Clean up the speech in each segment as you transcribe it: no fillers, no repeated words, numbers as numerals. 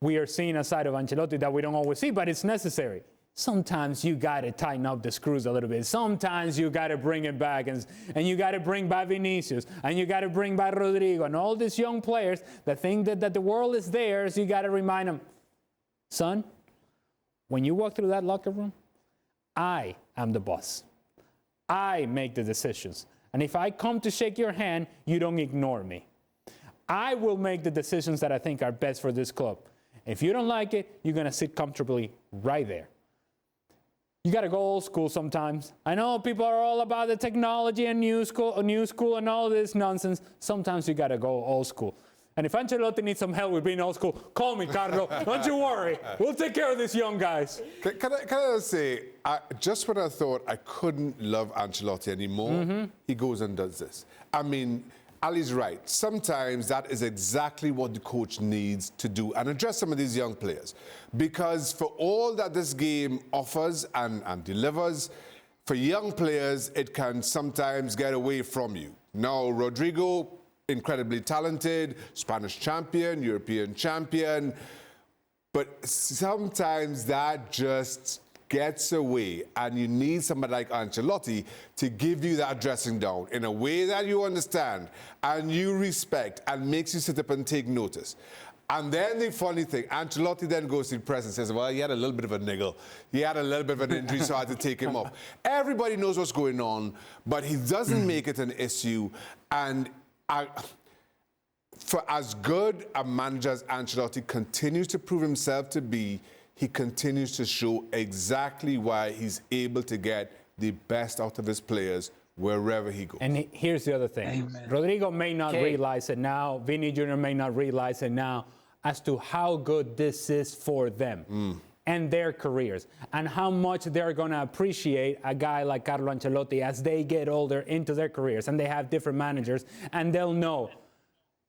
we are seeing a side of Ancelotti that we don't always see, but it's necessary. Sometimes you got to tighten up the screws a little bit. Sometimes you got to bring it back, and you got to bring back Vinicius, and you got to bring back Rodrygo, and all these young players that think that the world is theirs. You got to remind them, son, when you walk through that locker room, I am the boss. I make the decisions. And if I come to shake your hand, you don't ignore me. I will make the decisions that I think are best for this club. If you don't like it, you're going to sit comfortably right there. You got to go old school sometimes. I know people are all about the technology and new school and all this nonsense. Sometimes you got to go old school. And if Ancelotti needs some help with being old school, call me, Carlo. Don't you worry. We'll take care of these young guys. Can I say, just when I thought I couldn't love Ancelotti anymore, he goes and does this. I mean, Ali's right. Sometimes that is exactly what the coach needs to do and address some of these young players. Because for all that this game offers and delivers, for young players, it can sometimes get away from you. Now, Rodrygo, incredibly talented, Spanish champion, European champion, but sometimes that just gets away, and you need somebody like Ancelotti to give you that dressing down in a way that you understand and you respect and makes you sit up and take notice. And then the funny thing, Ancelotti then goes to the press and says, well, he had a little bit of a niggle. He had a little bit of an injury, so I had to take him off. Everybody knows what's going on, but he doesn't make it an issue. And for as good a manager as Ancelotti continues to prove himself to be, he continues to show exactly why he's able to get the best out of his players wherever he goes. And here's the other thing. Amen. Rodrygo may not realize it now. Vinny Jr. may not realize it now as to how good this is for them and their careers and how much they're going to appreciate a guy like Carlo Ancelotti as they get older into their careers and they have different managers, and they'll know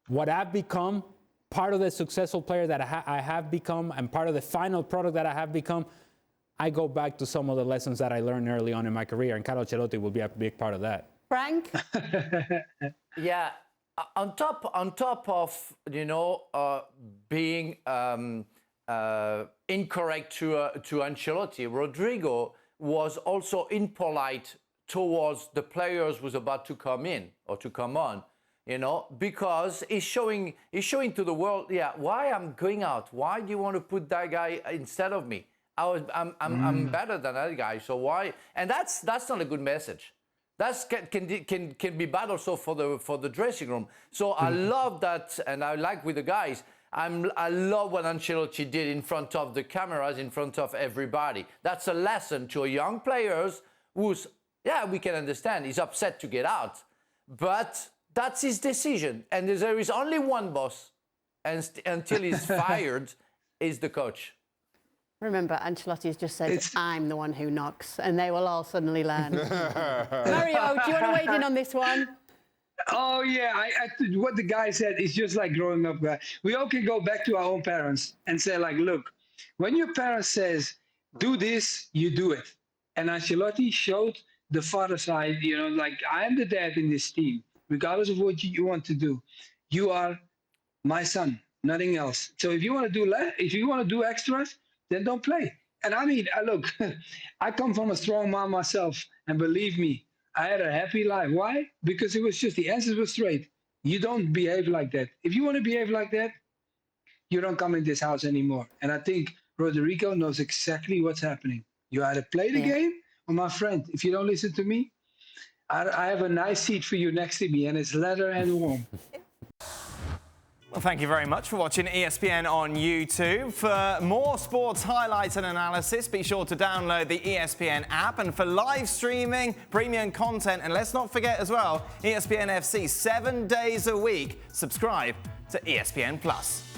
what I've become, part of the successful player that I have become, and part of the final product that I have become. I go back to some of the lessons that I learned early on in my career, and Carlo Ancelotti will be a big part of that. Frank? Yeah, on top of, being incorrect to Ancelotti, Rodrygo was also impolite towards the players who's about to come in or to come on. Because he's showing to the world, why I'm going out? Why do you want to put that guy instead of me? I'm better than that guy, so why? And that's not a good message. That can be bad also for the dressing room. So I love that, and I like with the guys. I love what Ancelotti did in front of the cameras, in front of everybody. That's a lesson to young players who's, we can understand, he's upset to get out, but that's his decision. And there is only one boss, and until he's fired, is the coach. Remember, Ancelotti's just said, I'm the one who knocks, and they will all suddenly learn. Mario, do you want to weigh in on this one? Oh, yeah. What the guy said is just like growing up. We all can go back to our own parents and say, like, look, when your parent says, do this, you do it. And Ancelotti showed the father side, like, I am the dad in this team. Regardless of what you want to do, you are my son, nothing else. So if you want to do extras, then don't play. And I mean, look, I come from a strong mom myself, and believe me, I had a happy life. Why? Because it was just the answers were straight. You don't behave like that. If you want to behave like that, you don't come in this house anymore. And I think Rodrygo knows exactly what's happening. You either play the game, or my friend, if you don't listen to me, I have a nice seat for you next to me, and it's leather and warm. Well, thank you very much for watching ESPN on YouTube. For more sports highlights and analysis, be sure to download the ESPN app. And for live streaming, premium content, and let's not forget as well, ESPN FC 7 days a week. Subscribe to ESPN+.